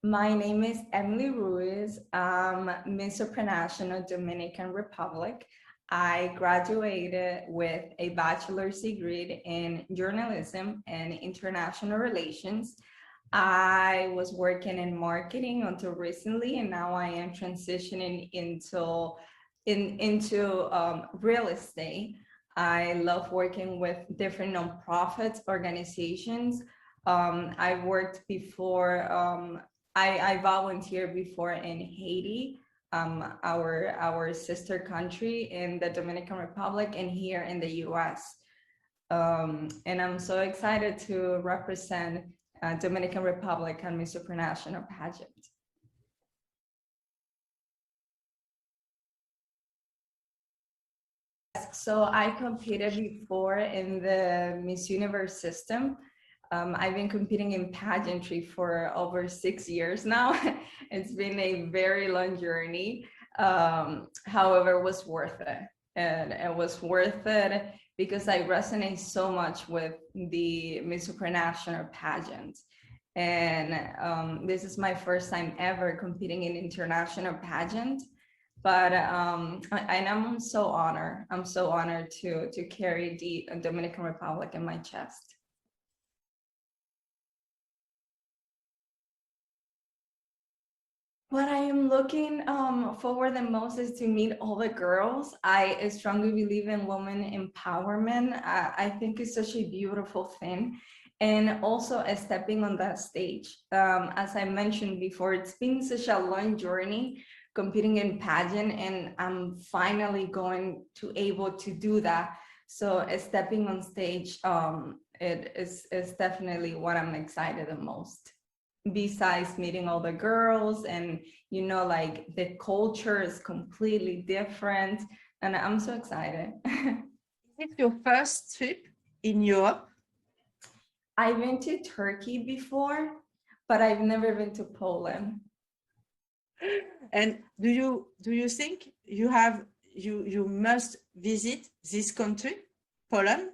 My name is Emely RUIZ. I'm Miss Supranational Dominican Republic. I graduated with a bachelor's degree in journalism and international relations. I was working in marketing until recently, and now I am transitioning into real estate. I love working with different nonprofits, organizations. I worked before. I volunteered before in Haiti, our sister country in the Dominican Republic, and here in the U.S. And I'm so excited to represent Dominican Republic and Miss Supranational pageant. So I competed before in the Miss Universe system. I've been competing in pageantry for over 6 years now. It's been a very long journey. However, it was worth it. And it was worth it because I resonate so much with the Miss Supranational pageant. And this is my first time ever competing in international pageant. But and I'm so honored. I'm so honored to carry the Dominican Republic in my chest. What I am looking forward the most is to meet all the girls. I strongly believe in women empowerment. I think it's such a beautiful thing. And also stepping on that stage. As I mentioned before, it's been such a long journey competing in pageant, and I'm finally going to able to do that. So stepping on stage, it is definitely what I'm excited the most. Besides meeting all the girls and, you know, like the culture is completely different, and I'm so excited. Is it your first trip in Europe? I've been to Turkey before, but I've never been to Poland. And do you think you must visit this country, Poland?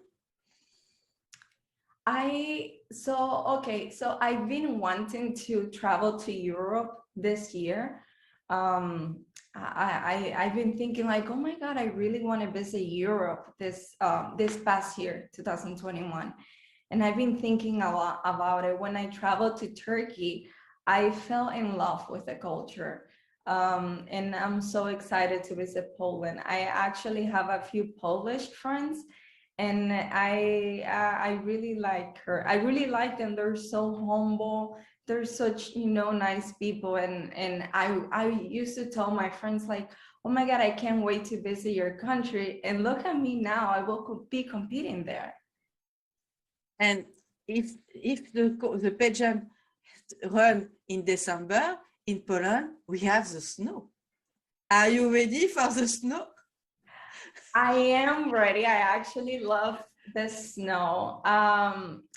So I've been wanting to travel to Europe this year. I've been thinking like, oh my God, I really want to visit Europe this past year, 2021. And I've been thinking a lot about it. When I traveled to Turkey, I fell in love with the culture. And I'm so excited to visit Poland. I actually have a few Polish friends, and I really like her. I really like them. They're so humble. They're such, you know, nice people. And I used to tell my friends like, oh my God, I can't wait to visit your country. And look at me now. I will be competing there. And if the pageant run in December in Poland, we have the snow. Are you ready for the snow? I am ready. I actually love the snow.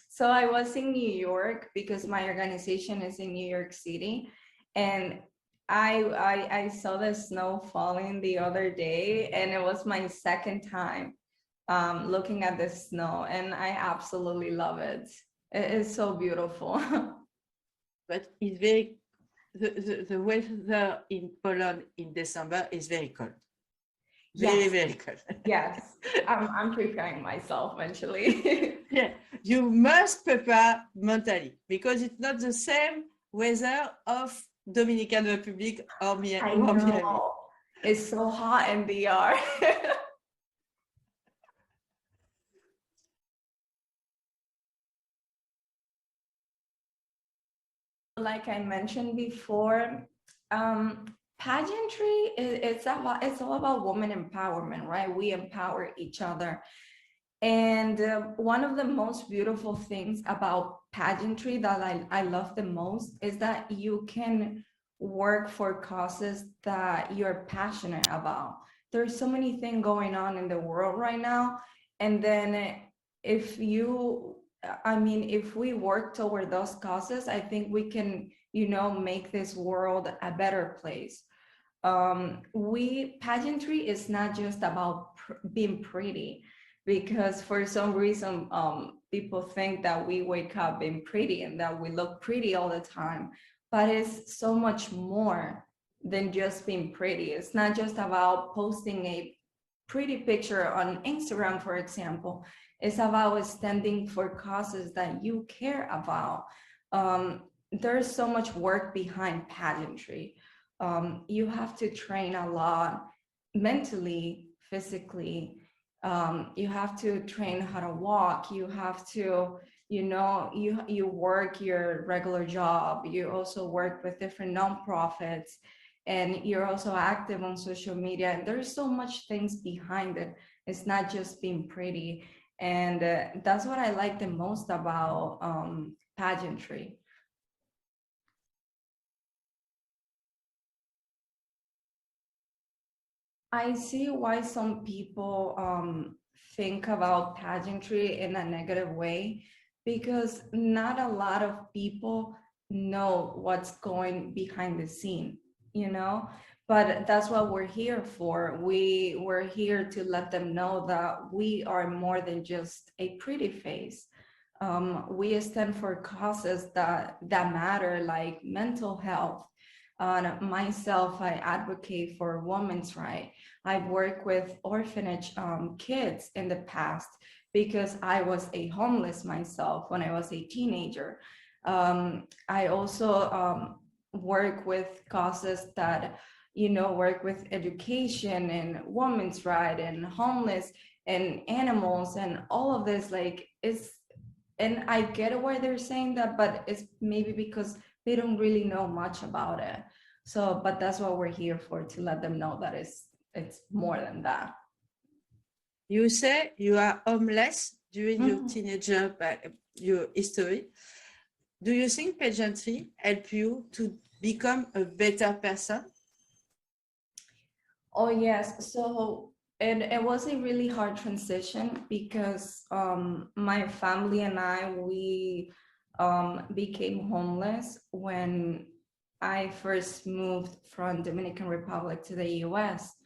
So I was in New York because my organization is in New York City, and I saw the snow falling the other day, and it was my second time looking at the snow, and I absolutely love it. It is so beautiful. But it's very the weather in Poland in December is very cold. Very, Yes. very cold. Yes, I'm preparing myself mentally. Yeah, you must prepare mentally because it's not the same weather of Dominican Republic or Miami. I know. It's so hot in DR. Like I mentioned before, pageantry it's all about woman empowerment, right? We empower each other. And one of the most beautiful things about pageantry that I love the most is that you can work for causes that you're passionate about. There's so many things going on in the world right now. And then if you, if we work toward those causes, I think we can, you know, make this world a better place. Pageantry is not just about being pretty, because for some reason people think that we wake up being pretty and that we look pretty all the time. but it's so much more than just being pretty. It's not just about posting a pretty picture on Instagram, for example. It's about standing for causes that you care about. There's so much work behind pageantry. You have to train a lot mentally, physically. You have to train how to walk. You have to, you work your regular job. You also work with different nonprofits, and you're also active on social media. And there's so much things behind it. It's not just being pretty. And that's what I like the most about pageantry. I see why some people think about pageantry in a negative way, because not a lot of people know what's going behind the scene, you know? But that's what we're here for. We're here to let them know that we are more than just a pretty face. We stand for causes that matter, like mental health. Myself, I advocate for women's rights. I've worked with orphanage kids in the past because I was a homeless myself when I was a teenager. I also work with causes that, work with education and women's rights and homeless and animals and all of this. Like, and I get why they're saying that, but it's maybe because they don't really know much about it. So, but that's what we're here for, to let them know that it's more than that. You say you are homeless during your teenager, your history. Do you think pageantry help you to become a better person? Oh, yes. So it was a really hard transition because my family and we became homeless when I first moved from Dominican Republic to the US.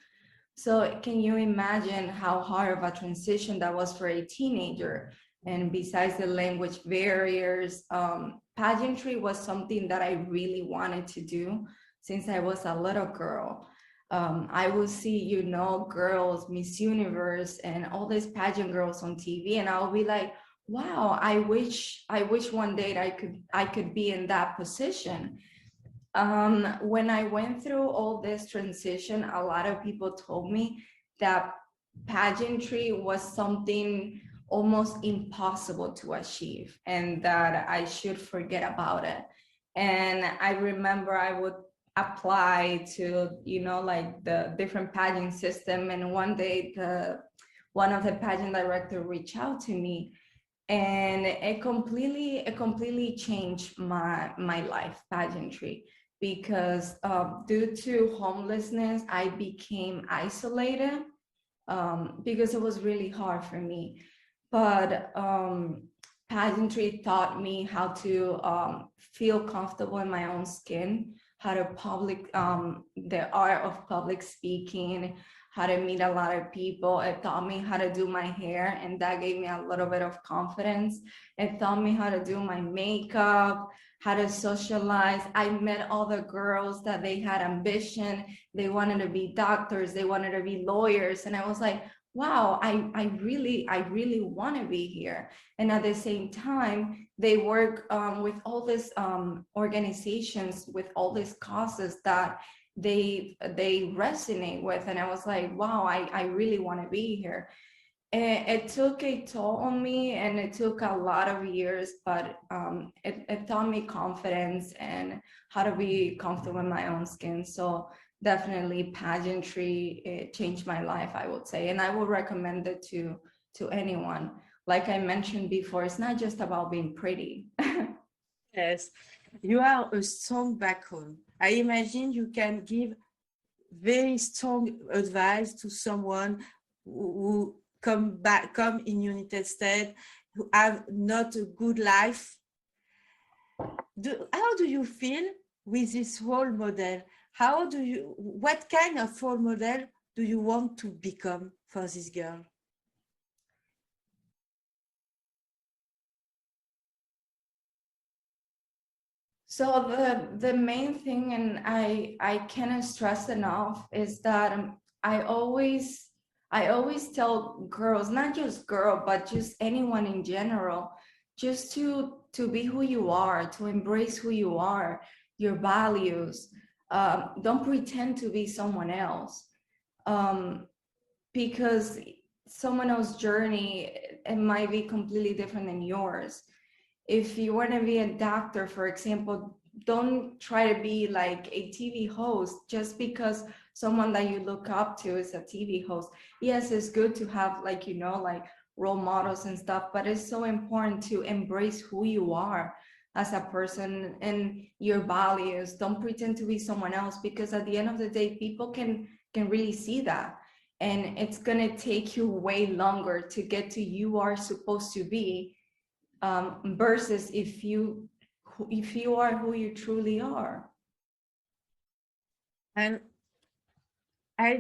So can you imagine how hard of a transition that was for a teenager? And besides the language barriers, pageantry was something that I really wanted to do since I was a little girl. I would see, girls, Miss Universe, and all these pageant girls on TV, and I'll be like, wow, I wish one day I could be in that position. When I went through all this transition, a lot of people told me that pageantry was something almost impossible to achieve and that I should forget about it. And I remember I would apply to, like the different pageant system. And one day one of the pageant director reached out to me, and it completely changed my life, pageantry, because due to homelessness, I became isolated because it was really hard for me. But pageantry taught me how to feel comfortable in my own skin, how to the art of public speaking, how to meet a lot of people. It taught me how to do my hair, and that gave me a little bit of confidence. It taught me how to do my makeup, how to socialize. I met other girls that they had ambition. They wanted to be doctors, they wanted to be lawyers. And I was like, wow, I really want to be here. And at the same time, they work with all these organizations, with all these causes that they resonate with. And I was like, wow, I really want to be here. And it took a toll on me, and it took a lot of years, but it taught me confidence and how to be comfortable in my own skin. So definitely pageantry, it changed my life, I would say. And I would recommend it to anyone. Like I mentioned before, it's not just about being pretty. Yes, you are a strong background. I imagine you can give very strong advice to someone who come in United States, who have not a good life. How do you feel with this role model? What kind of role model do you want to become for this girl? So the main thing, and I cannot stress enough, is that I always tell girls, not just girl, but just anyone in general, just to be who you are, to embrace who you are, your values. Don't pretend to be someone else, because someone else's journey, it might be completely different than yours. If you want to be a doctor, for example, don't try to be like a TV host just because someone that you look up to is a TV host. Yes, it's good to have, like, like role models and stuff, but it's so important to embrace who you are as a person and your values. Don't pretend to be someone else, because at the end of the day, people can really see that. And it's gonna take you way longer to get to you are supposed to be, versus if you are who you truly are. And I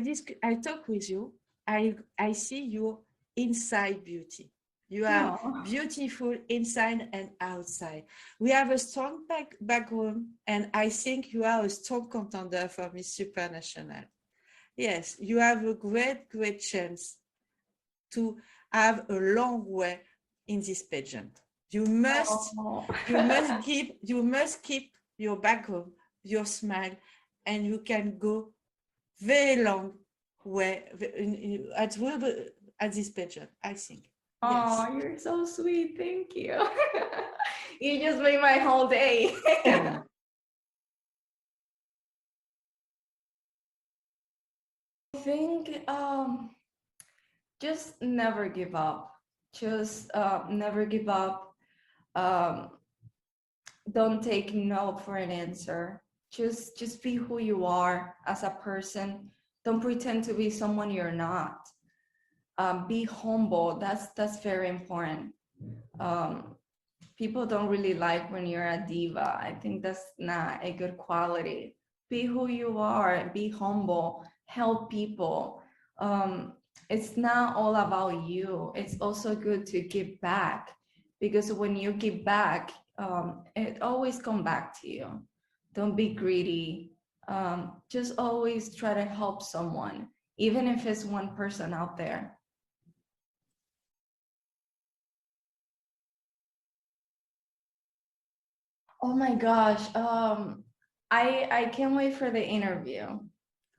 talk with you. I see your inside beauty. You are beautiful inside and outside. We have a strong background, and I think you are a strong contender for Miss Supranational. Yes, you have a great chance to have a long way in this pageant. You must keep your background, your smile, and you can go very long way at this pageant, I think. Oh, yes. You're so sweet. Thank you. You just made my whole day. I think just never give up. Just never give up. Don't take no for an answer. Just be who you are as a person. Don't pretend to be someone you're not. Be humble. That's very important. People don't really like when you're a diva. I think that's not a good quality. Be who you are. Be humble. Help people. It's not all about you. It's also good to give back, because when you give back, it always comes back to you. Don't be greedy. Just always try to help someone, even if it's one person out there. Oh my gosh. I can't wait for the interview,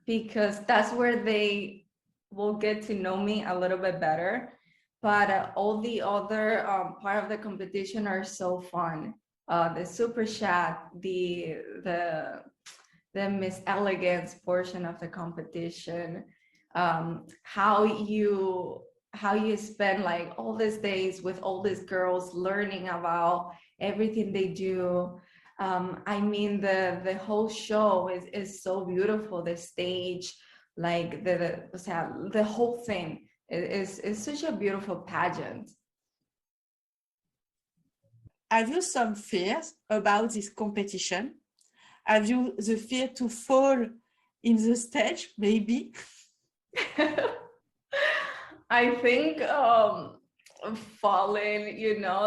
because that's where they will get to know me a little bit better. But all the other part of the competition are so fun. The super chat, the Miss Elegance portion of the competition, how you spend like all these days with all these girls learning about everything they do. I mean, the whole show is so beautiful. The stage, like the whole thing is such a beautiful pageant. Have you some fears about this competition? Have you the fear to fall in the stage, maybe? I think falling,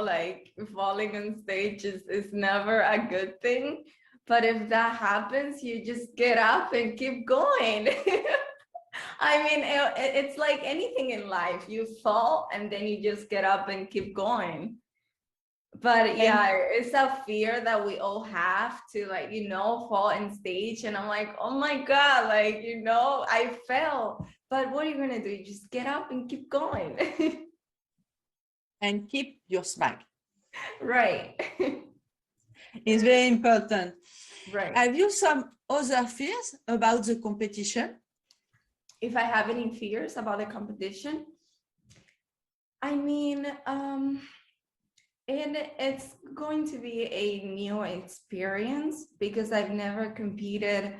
like falling on stage is never a good thing. But if that happens, you just get up and keep going. I mean, it's like anything in life. You fall and then you just get up and keep going. But yeah, it's a fear that we all have to, like, fall in stage. And I'm like, oh my God, like, I fell. But what are you going to do? You just get up and keep going. And keep your smile. Right. It's very important. Right. Have you some other fears about the competition? If I have any fears about the competition? I mean, it's going to be a new experience, because I've never competed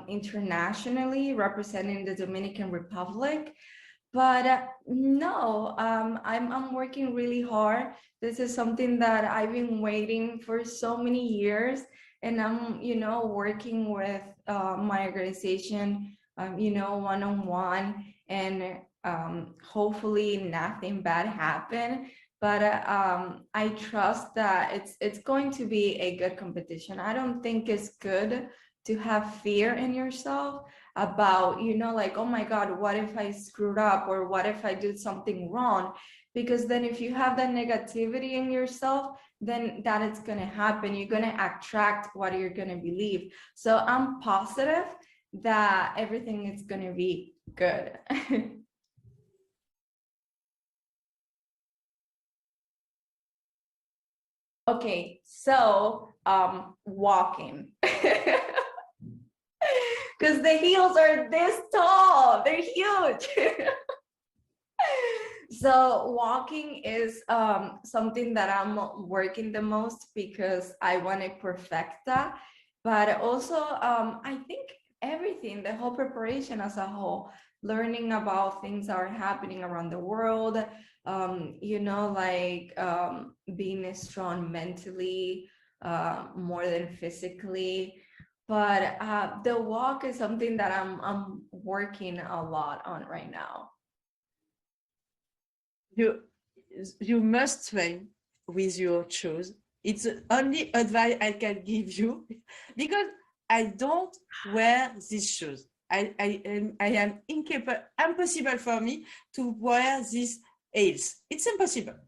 internationally representing the Dominican Republic. But no, I'm working really hard. This is something that I've been waiting for so many years, and I'm, working with my organization, one-on-one, and hopefully nothing bad happen. but I trust that it's going to be a good competition. I don't think it's good to have fear in yourself about, you know, like, oh my God, what if I screwed up, or what if I did something wrong? Because then if you have that negativity in yourself, then that is going to happen. You're going to attract what you're going to believe. So I'm positive that everything is going to be good. Okay, so walking. Because the heels are this tall, they're huge. So walking is something that I'm working the most because I want to perfect that. But also, I think everything, the whole preparation as a whole, learning about things that are happening around the world, you know, like being strong mentally, more than physically. But the walk is something that I'm working a lot on right now. You must train with your shoes. It's the only advice I can give you because I don't wear these shoes. I am incapable, impossible for me to wear these heels. It's impossible.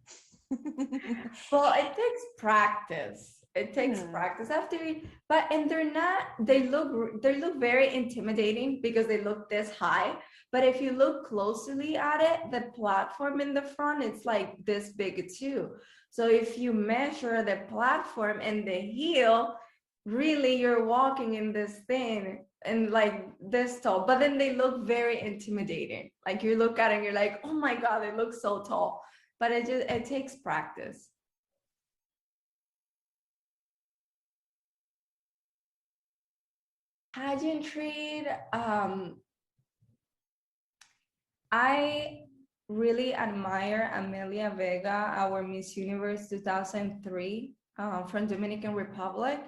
Well, it takes practice. It takes Yeah. practice after you, but and they're not, they look very intimidating because they look this high. But if you look closely at it, the platform in the front, it's like this big too. So if you measure the platform and the heel, really you're walking in this thing and like this tall, but then they look very intimidating. Like you look at it and you're like, oh my God, they look so tall. But it takes practice. Pageantry, I really admire Amelia Vega, our Miss Universe 2003 from Dominican Republic.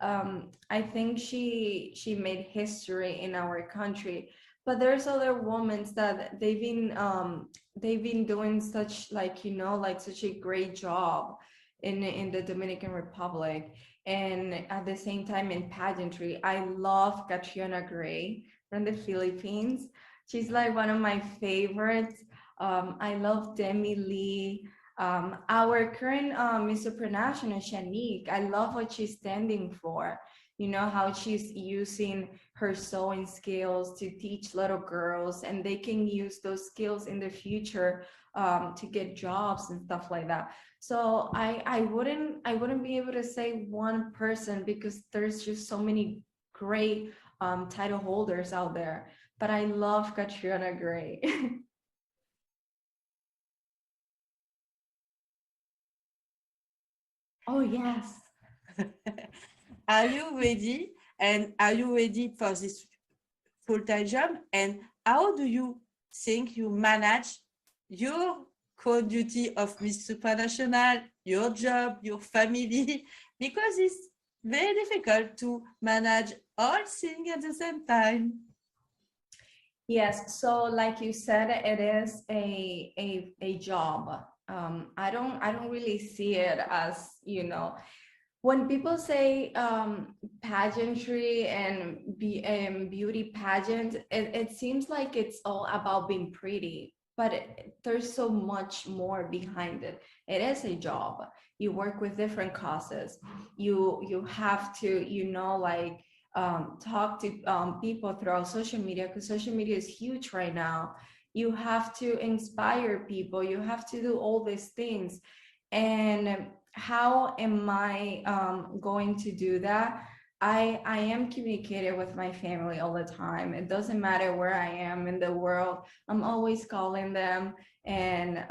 I think she made history in our country, but there's other women that they've been doing such, like, you know, like such a great job in the Dominican Republic, and at the same time in pageantry. I love Catriona Gray from the Philippines. She's like one of my favorites. I love Demi Lee. Our current Miss Supranational, Shanique, I love what she's standing for. You know, how she's using her sewing skills to teach little girls, and they can use those skills in the future to get jobs and stuff like that. So I wouldn't be able to say one person because there's just so many great title holders out there. But I love Catriona Gray. Oh yes. Are you ready? And are you ready for this full-time job? And how do you think you manage your core duty of Miss Supranational, your job, your family? Because it's very difficult to manage all things at the same time. Yes, so like you said, it is a job. I don't really see it as, you know, when people say pageantry and beauty pageant, it seems like it's all about being pretty, but there's so much more behind it. It is a job. You work with different causes. You have to, you know, like talk to people throughout social media, because social media is huge right now. You have to inspire people. You have to do all these things. And how am I going to do that? I am communicating with my family all the time. It doesn't matter where I am in the world. I'm always calling them, and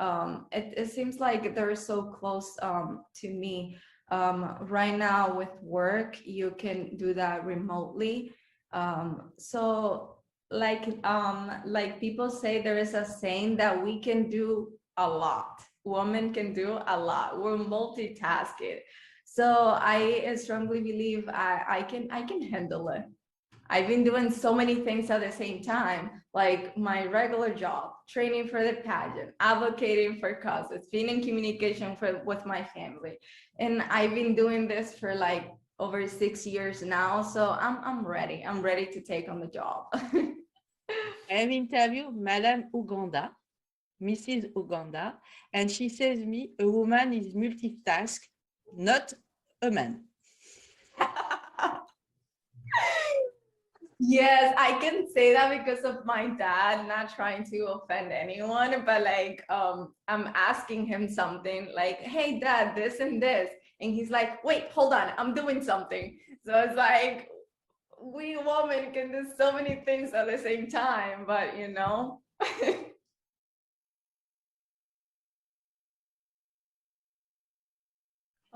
it seems like they're so close to me. Right now with work, you can do that remotely. So like people say, there is a saying that we can do a lot. Women can do a lot. We're multitasking. So I strongly believe I can handle it. I've been doing so many things at the same time, like my regular job, training for the pageant, advocating for causes, being in communication with my family. And I've been doing this for like over 6 years now. So I'm ready. I'm ready to take on the job. I have interviewed Madame Uganda, Mrs. Uganda, and she says me, a woman is multitask, not a man. Yes, I can say that because of my dad, not trying to offend anyone, but like I'm asking him something like, hey dad, this and this. And he's like, wait, hold on, I'm doing something. So it's like we women can do so many things at the same time, but you know.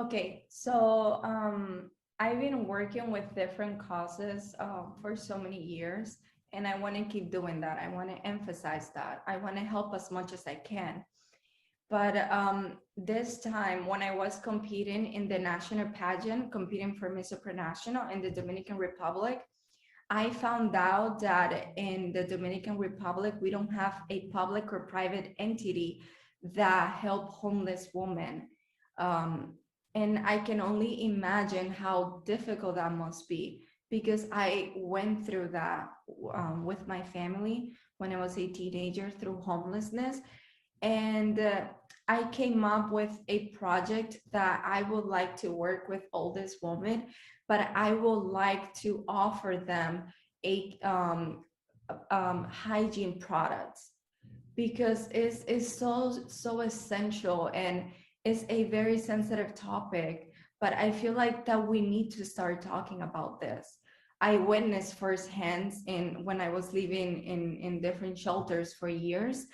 Okay, so I've been working with different causes for so many years, and I want to keep doing that. I want to emphasize that. I want to help as much as I can. But this time, when I was competing in the national pageant, competing for Miss Supranational in the Dominican Republic, I found out that in the Dominican Republic, we don't have a public or private entity that help homeless women. Um, and I can only imagine how difficult that must be because I went through that with my family when I was a teenager through homelessness. And I came up with a project that I would like to work with all these women, but I would like to offer them a hygiene products because it's so essential and it's a very sensitive topic. But I feel like that we need to start talking about this. I witnessed firsthand in when I was living in different shelters for years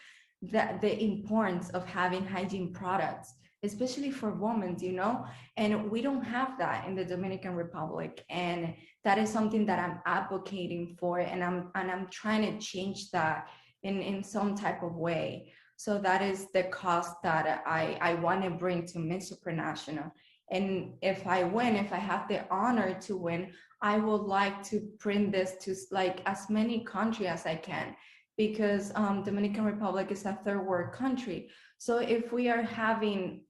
that the importance of having hygiene products, especially for women, you know, and we don't have that in the Dominican Republic. And that is something that I'm advocating for, and I'm trying to change that in some type of way. So that is the cost that I want to bring to Miss Supranational. And if I win, if I have the honor to win, I would like to bring this to like as many countries as I can, because Dominican Republic is a third world country. So if we are having,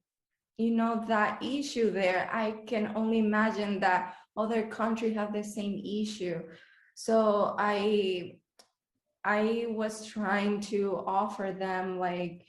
you know, that issue there, I can only imagine that other countries have the same issue. So I was trying to offer them like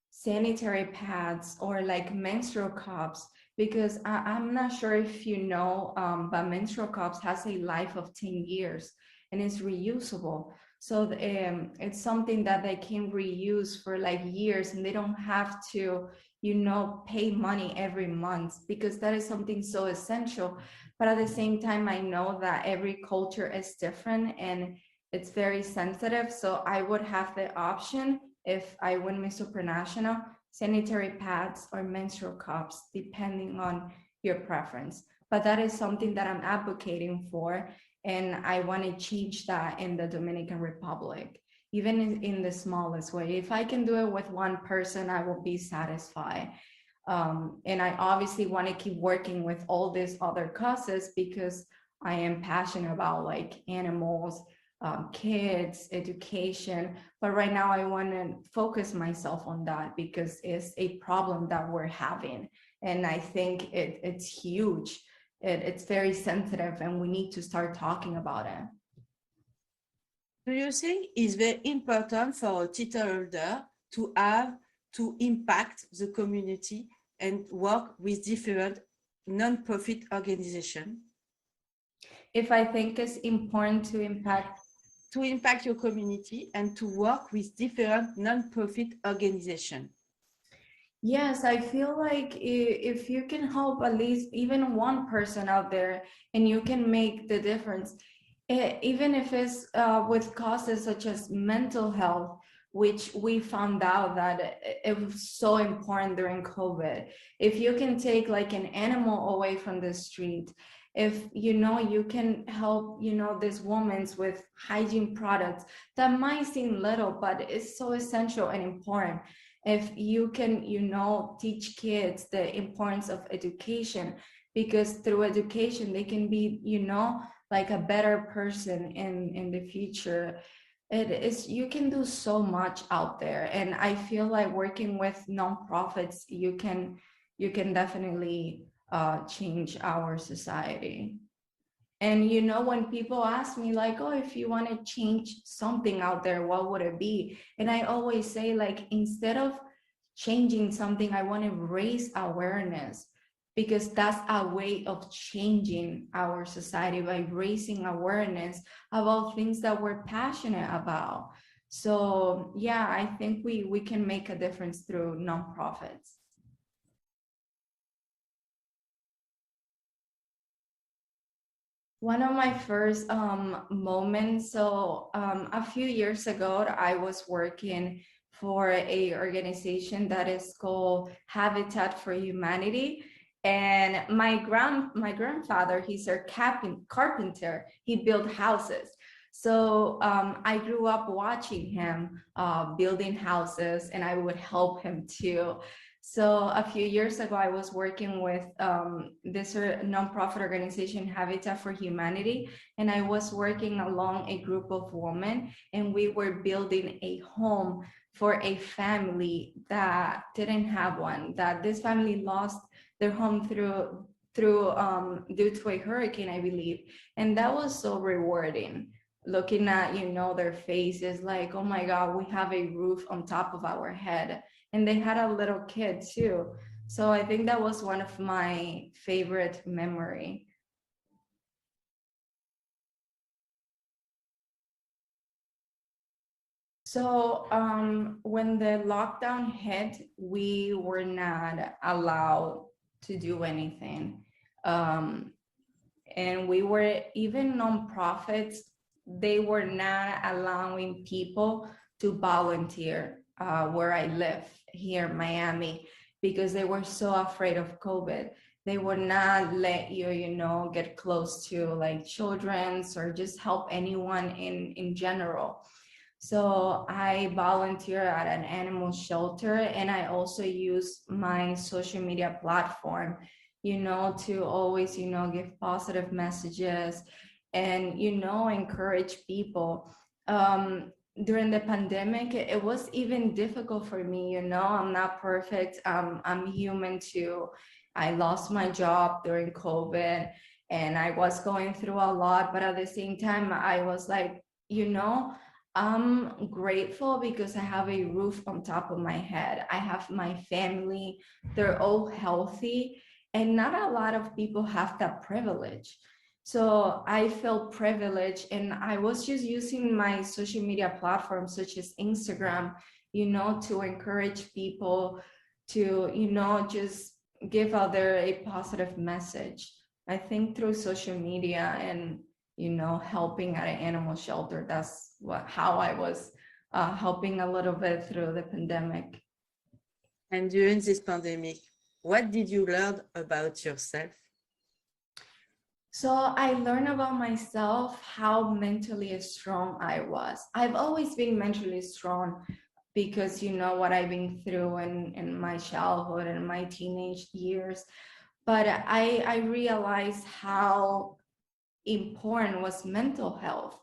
sanitary pads or like menstrual cups because I'm not sure if you know, but menstrual cups has a life of 10 years and it's reusable. So it's something that they can reuse for like years and they don't have to, you know, pay money every month because that is something so essential. But at the same time, I know that every culture is different and it's very sensitive. So I would have the option if I win Miss Supranational, sanitary pads or menstrual cups, depending on your preference. But that is something that I'm advocating for. And I want to change that in the Dominican Republic, even in the smallest way. If I can do it with one person, I will be satisfied. And I obviously want to keep working with all these other causes because I am passionate about like animals, kids, education. But right now I want to focus myself on that because it's a problem that we're having. And I think it's huge. It's very sensitive and we need to start talking about it. Do you think it's very important for a title holder to impact the community and work with different non-profit organizations? If I think it's important to impact your community and to work with different non-profit organizations. Yes, I feel like if you can help at least even one person out there and you can make the difference, even if it's with causes such as mental health, which we found out that it was so important during COVID. If you can take like an animal away from the street, if you know you can help, you know, these women with hygiene products that might seem little, but it's so essential and important. If you can, you know, teach kids the importance of education, because through education they can be, you know, like a better person in the future. It is, you can do so much out there, and I feel like working with nonprofits, you can definitely change our society. And when people ask me like, oh, if you want to change something out there, what would it be? And I always say, like, instead of changing something, I want to raise awareness, because that's a way of changing our society, by raising awareness about things that we're passionate about. So yeah, I think we can make a difference through nonprofits. One of my first moments, so a few years ago, I was working for a organization that is called Habitat for Humanity. And my grandfather, he's a carpenter. He built houses. So I grew up watching him building houses, and I would help him too. So a few years ago, I was working with this nonprofit organization, Habitat for Humanity, and I was working along a group of women, and we were building a home for a family that didn't have one. That this family lost their home due to a hurricane, I believe, and that was so rewarding. Looking at their faces, like, oh my God, we have a roof on top of our head, and they had a little kid too. So I think that was one of my favorite memory. So when the lockdown hit, we were not allowed to do anything. Um, and we were, even nonprofits, they were not allowing people to volunteer where I live here in Miami, because they were so afraid of COVID. They would not let you, get close to like children's, or just help anyone in general. So I volunteer at an animal shelter, and I also use my social media platform, to always, give positive messages and, encourage people. During the pandemic, it was even difficult for me, I'm not perfect. I'm human too. I lost my job during COVID, and I was going through a lot, but at the same time, I was like, I'm grateful because I have a roof on top of my head. I have my family, they're all healthy, and not a lot of people have that privilege. So I felt privileged, and I was just using my social media platforms such as Instagram, to encourage people to, just give out there a positive message. I think through social media and helping at an animal shelter. That's how I was helping a little bit through the pandemic. And during this pandemic, what did you learn about yourself? So I learned about myself how mentally strong I was. I've always been mentally strong because what I've been through in my childhood and my teenage years. But I realized how important was mental health,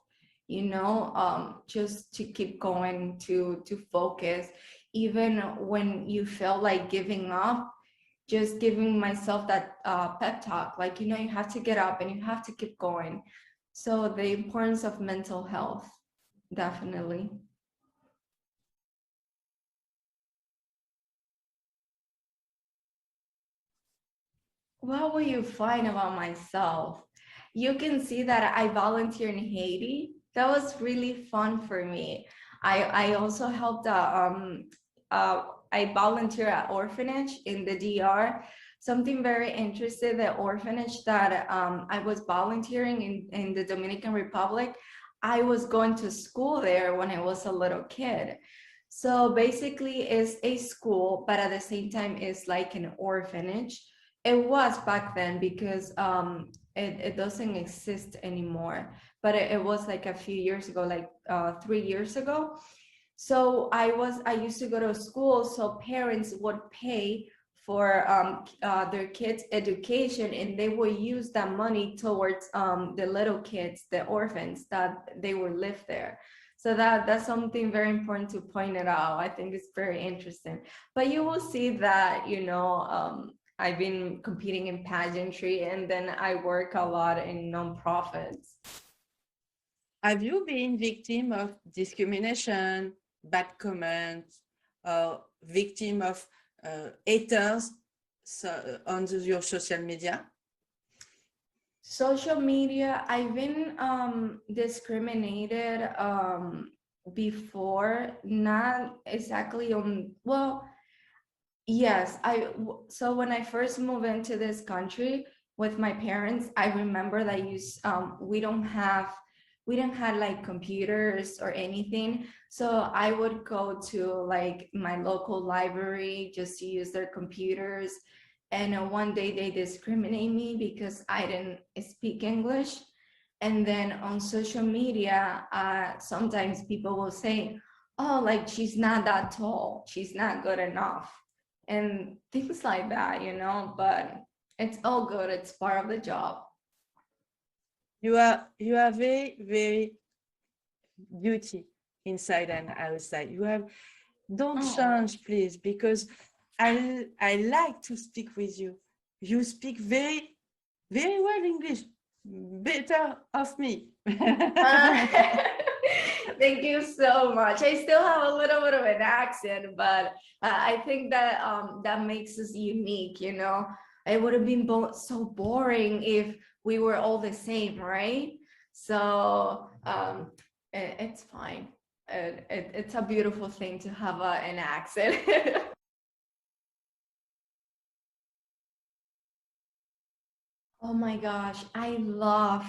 just to keep going, to focus, even when you felt like giving up, just giving myself that pep talk, like, you have to get up and you have to keep going. So the importance of mental health, definitely. What will you find about myself? You can see that I volunteer in Haiti. That was really fun for me. I also helped I volunteer at orphanage in the DR. Something very interesting, the orphanage that I was volunteering in the Dominican Republic, I was going to school there when I was a little kid. So basically it's a school, but at the same time it's like an orphanage. It was back then, because it doesn't exist anymore, but it was like a few years ago, like 3 years ago. So I used to go to school, so parents would pay for their kids' education, and they will use that money towards the little kids, the orphans that they will live there. So that's something very important to point it out. I think it's very interesting. But you will see that, you know, I've been competing in pageantry, and then I work a lot in nonprofits. Have you been victim of discrimination, bad comments, or victim of haters on your social media? Social media, I've been discriminated before, not exactly on, well, yes, so when I first moved into this country with my parents, I remember that we didn't have like computers or anything. So I would go to like my local library just to use their computers. And one day they discriminate me because I didn't speak English. And then on social media, sometimes people will say, oh, like she's not that tall, she's not good enough, and things like that, you know, but it's all good. It's part of the job. You are very, very beauty inside and outside. You have, don't change, please, because I like to speak with you. You speak very, very well English, better of me. Thank you so much. I still have a little bit of an accent, but I think that that makes us unique, you know. It would have been so boring if we were all the same, right? So it's fine. It's a beautiful thing to have an accent. Oh my gosh, I love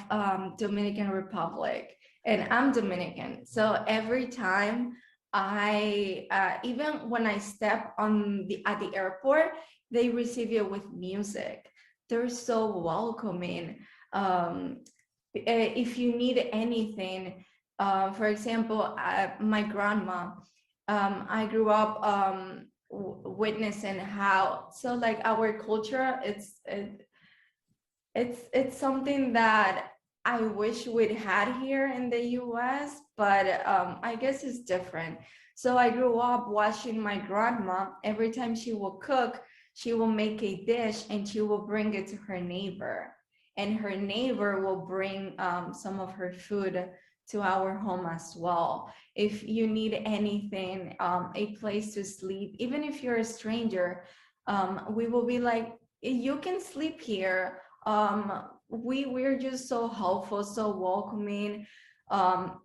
Dominican Republic, and I'm Dominican. So every time even when I step at the airport, they receive you with music. They're so welcoming. If you need anything, for example, my grandma, I grew up witnessing how, so like our culture, it's something that I wish we'd had here in the US, but I guess it's different. So I grew up watching my grandma. Every time she will cook, she will make a dish and she will bring it to her neighbor. And her neighbor will bring some of her food to our home as well. If you need anything, a place to sleep, even if you're a stranger, we will be like, you can sleep here. We're just so helpful, so welcoming.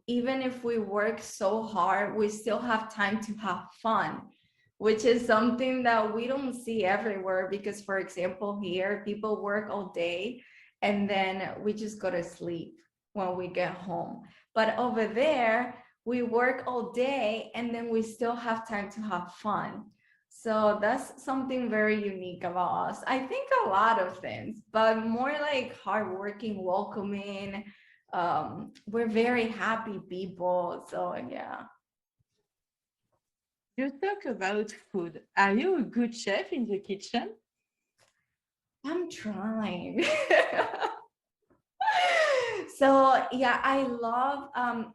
Even if we work so hard, we still have time to have fun, which is something that we don't see everywhere, because for example, here people work all day and then we just go to sleep when we get home. But over there, we work all day and then we still have time to have fun. So that's something very unique about us. I think a lot of things, but more like hardworking, welcoming. We're very happy people. So yeah. You talk about food. Are you a good chef in the kitchen? I'm trying. So yeah, I love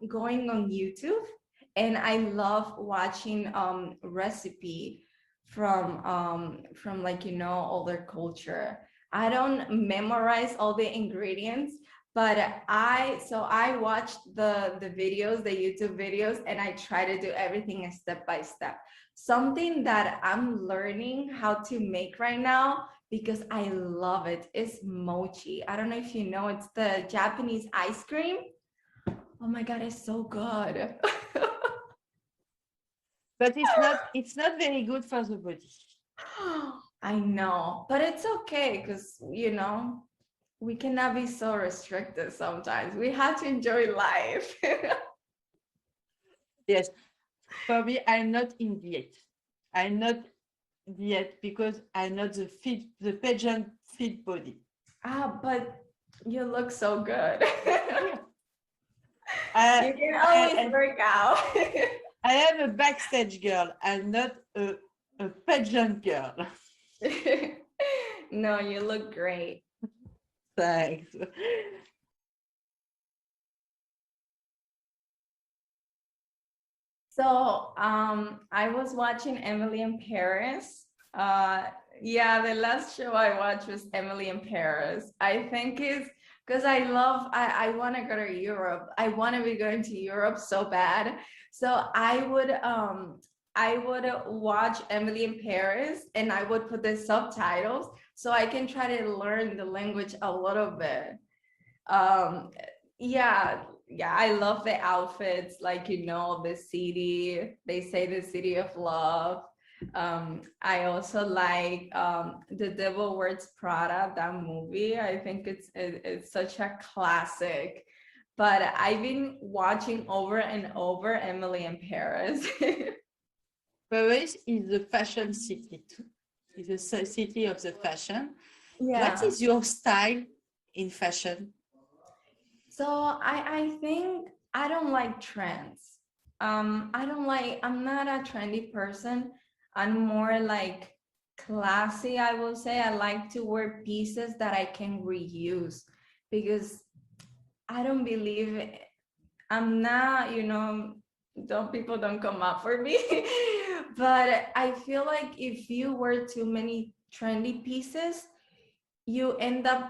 going on YouTube, and I love watching recipe from like, you know, older culture. I don't memorize all the ingredients, but I watch the videos, the YouTube videos, and I try to do everything step by step. Something that I'm learning how to make right now, because I love it, is mochi. I don't know if you know, it's the Japanese ice cream. Oh my God, it's so good. But it's not very good for the body. I know, but it's okay, because, you know, we cannot be so restricted sometimes. We have to enjoy life. Yes, for me, I'm not in diet. I'm not diet because I'm not the pageant fit body. But you look so good. You can always work out. I am a backstage girl. I'm not a pageant girl. No, you look great. Thanks. So I was watching Emily in Paris. Yeah, the last show I watched was Emily in Paris. I think it's because I want to go to Europe. I want to be going to Europe so bad. So I would watch Emily in Paris and I would put the subtitles so I can try to learn the language a little bit. um yeah, yeah, I love the outfits, like, the city, they say the city of love. I also like The Devil Wears Prada, that movie. I think it's such a classic, but I've been watching over and over Emily in Paris. Paris is the fashion city too. It's a city of the fashion. What Yeah. is your style in fashion? So I think I don't like trends. I'm not a trendy person. I'm more like classy, I will say. I like to wear pieces that I can reuse because I don't believe I'm not, don't people don't come up for me. But I feel like if you wear too many trendy pieces, you end up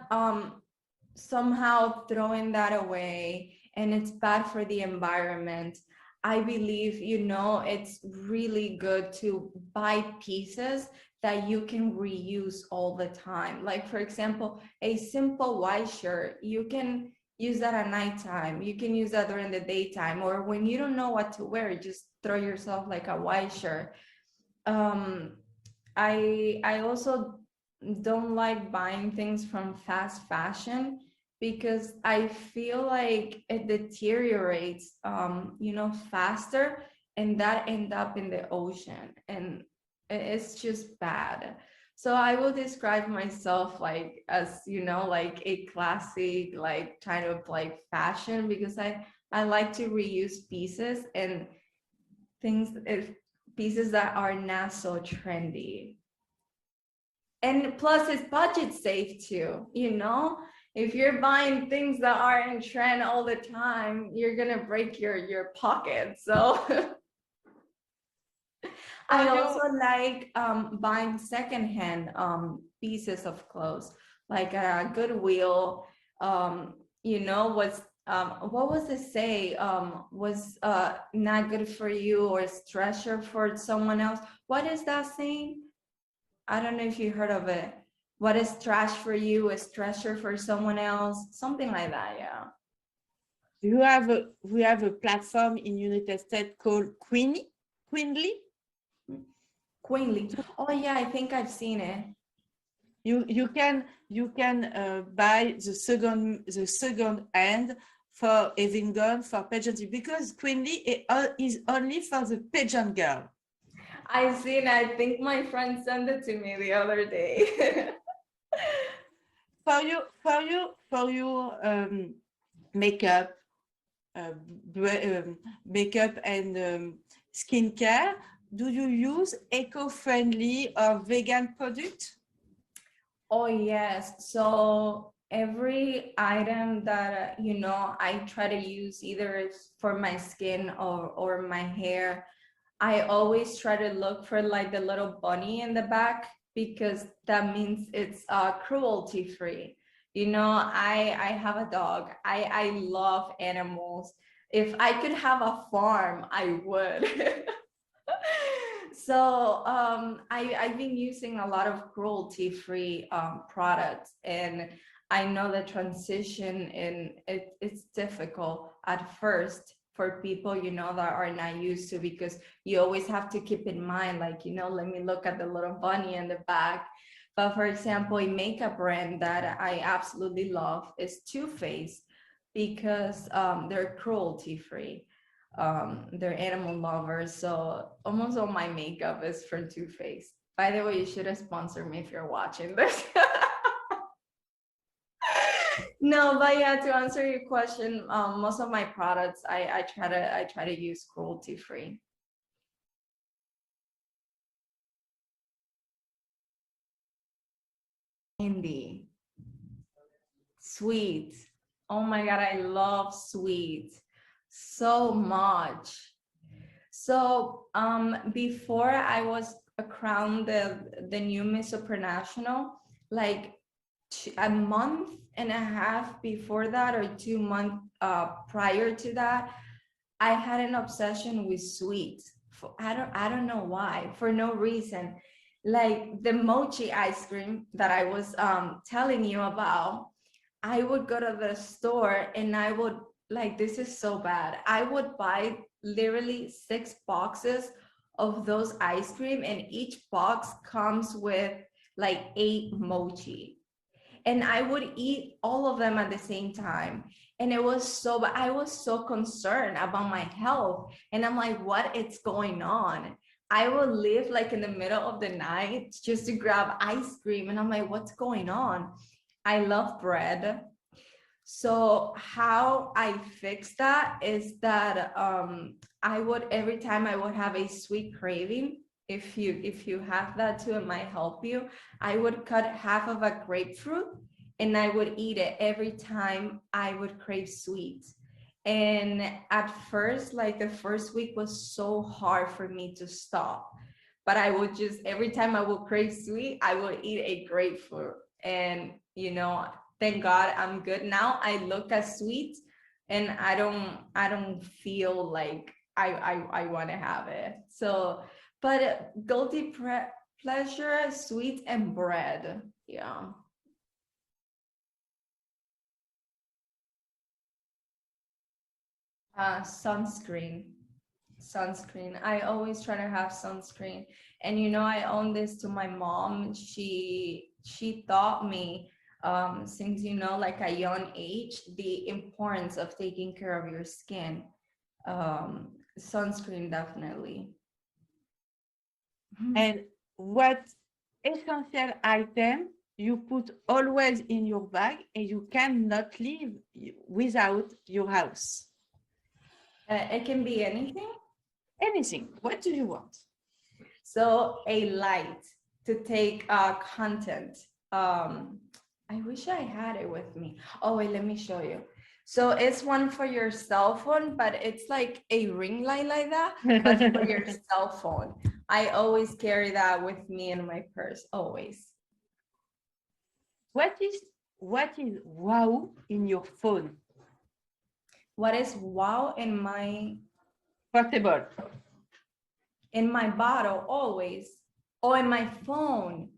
somehow throwing that away, and it's bad for the environment. I believe, it's really good to buy pieces that you can reuse all the time. Like, for example, a simple white shirt, you can use that at nighttime, you can use that during the daytime, or when you don't know what to wear, just throw yourself like a white shirt. um I also don't like buying things from fast fashion because I feel like it deteriorates, faster, and that end up in the ocean, and it's just bad. So I will describe myself like as, like a classic, like kind of like fashion, because I like to reuse pieces and things, pieces that are not so trendy. And plus it's budget safe too, if you're buying things that are in trend all the time, you're gonna break your pocket. So I For also you, like buying secondhand pieces of clothes, like a Goodwill. Was what was it say? Was not good for you, or is treasure for someone else? What is that saying? I don't know if you heard of it. What is trash for you is treasure for someone else. Something like that, yeah. we have a platform in United States called Queenly. Queenly. Oh yeah, I think I've seen it. You can buy the second hand for even gone for pageant, because Queenly is only for the pageant girl. I've seen it. I think my friend sent it to me the other day. For your makeup, uh, makeup and skincare, do you use eco-friendly or vegan product? Oh yes. So every item that I try to use, either it's for my skin or my hair, I always try to look for like the little bunny in the back, because that means it's cruelty free. I have a dog. I love animals. If I could have a farm, I would. So I've been using a lot of cruelty-free products, and I know the transition it's difficult at first for people, that are not used to, because you always have to keep in mind, like, let me look at the little bunny in the back. But for example, a makeup brand that I absolutely love is Too Faced, because they're cruelty-free. They're animal lovers, so almost all my makeup is from Too Faced. By the way, you should have sponsored me if you're watching this. No, but yeah, to answer your question, most of my products I try to use cruelty free. Candy. Sweet. Oh my God, I love sweet so much. So before I was crowned the new Miss Supranational, like a month and a half before that, or 2 months prior to that, I had an obsession with sweets. I don't know why, for no reason. Like the mochi ice cream that I was telling you about, I would go to the store and I would, like, this is so bad. I would buy literally 6 boxes of those ice cream, and each box comes with like 8 mochi, and I would eat all of them at the same time. And it was so, I was so concerned about my health. And I'm like, what is going on? I would live like in the middle of the night just to grab ice cream. And I'm like, what's going on? I love bread. So how I fix that is that I would, every time I would have a sweet craving, if you have that too, it might help you. I would cut half of a grapefruit and I would eat it every time I would crave sweets. And at first, like the first week was so hard for me to stop. But I would just, every time I would crave sweet, I would eat a grapefruit. And thank God I'm good now. I look at sweets and I don't feel like I want to have it. So, but guilty pleasure, sweets and bread. Yeah. Sunscreen. Sunscreen. I always try to have sunscreen. And I owe this to my mom. She taught me since like a young age, the importance of taking care of your skin. Sunscreen, definitely. And what essential item you put always in your bag and you cannot live without your house? It can be anything. Anything. What do you want? So a light to take content. I wish I had it with me. Oh, wait, let me show you. So it's one for your cell phone, but it's like a ring light like that, but for your cell phone. I always carry that with me in my purse, always. What is wow in your phone? What is wow in my Portable. in my bottle always? Oh, in my phone.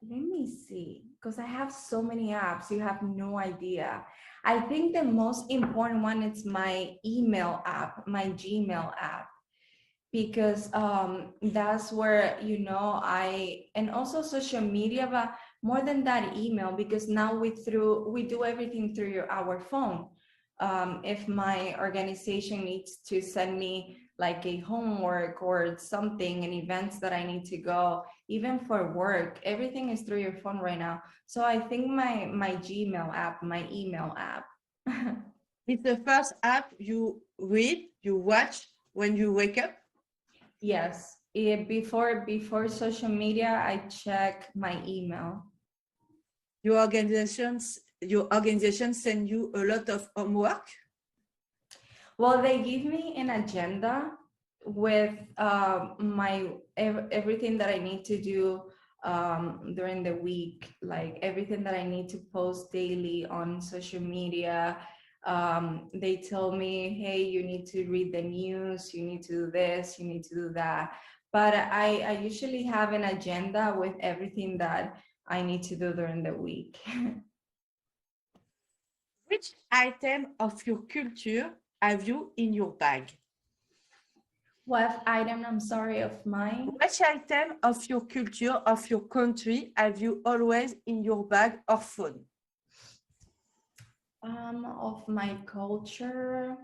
Let me see, because I have so many apps, you have no idea. I think the most important one is my email app, my Gmail app, because that's where and also social media, but more than that, email, because now we do everything through our phone. If my organization needs to send me like a homework or something, and events that I need to go, even for work, everything is through your phone right now. So I think my Gmail app, my email app. It's the first app you read, you watch when you wake up? Yes. Before social media, I check my email. Your organization send you a lot of homework? Well, they give me an agenda with everything that I need to do during the week, like everything that I need to post daily on social media. They tell me, hey, you need to read the news, you need to do this, you need to do that. But I usually have an agenda with everything that I need to do during the week. Which item of your culture have you in your bag? What item, I'm sorry, of mine? Which item of your culture, of your country, have you always in your bag or phone? Of my culture.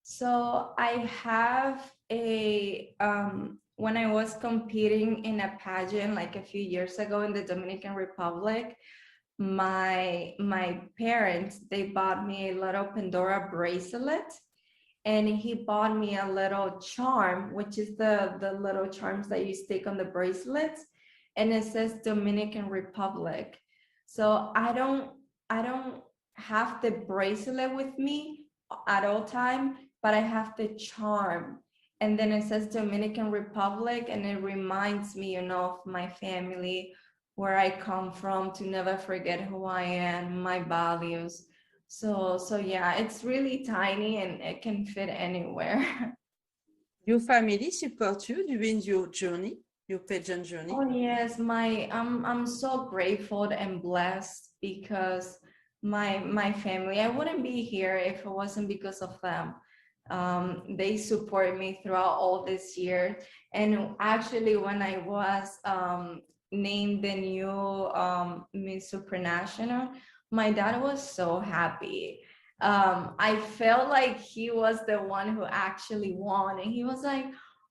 So I have when I was competing in a pageant like a few years ago in the Dominican Republic, my parents, they bought me a little Pandora bracelet, and he bought me a little charm, which is the little charms that you stick on the bracelets, and it says Dominican Republic. So I don't have the bracelet with me at all time, but I have the charm. And then it says Dominican Republic, and it reminds me, of my family, where I come from, to never forget who I am, my values. So yeah, it's really tiny and it can fit anywhere. Your family support you during your journey, your pageant journey? Oh yes, I'm so grateful and blessed because my family, I wouldn't be here if it wasn't because of them. They support me throughout all this year. And actually, when I was named the new Miss Supranational, my dad was so happy. I felt like he was the one who actually won, and he was like,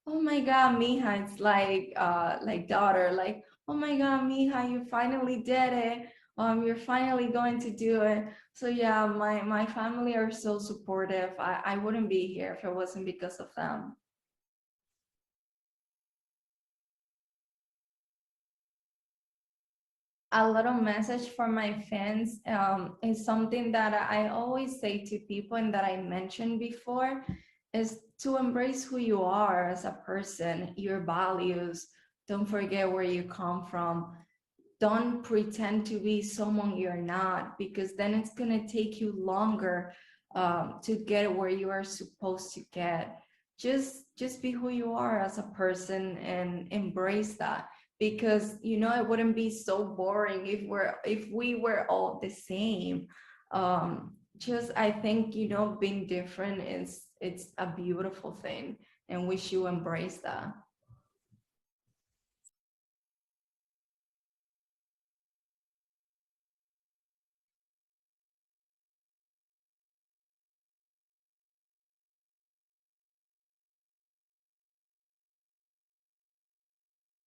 "Oh my God, Mija," it's like daughter, like, "Oh my God, Mija, you finally did it. You're finally going to do it." So yeah, my family are so supportive. I wouldn't be here if it wasn't because of them. A little message for my fans is something that I always say to people and that I mentioned before, is to embrace who you are as a person, your values. Don't forget where you come from. Don't pretend to be someone you're not, because then it's going to take you longer to get where you are supposed to get. Just be who you are as a person and embrace that, because it wouldn't be so boring if we were all the same. Just I think being different is it's a beautiful thing, and we should embrace that.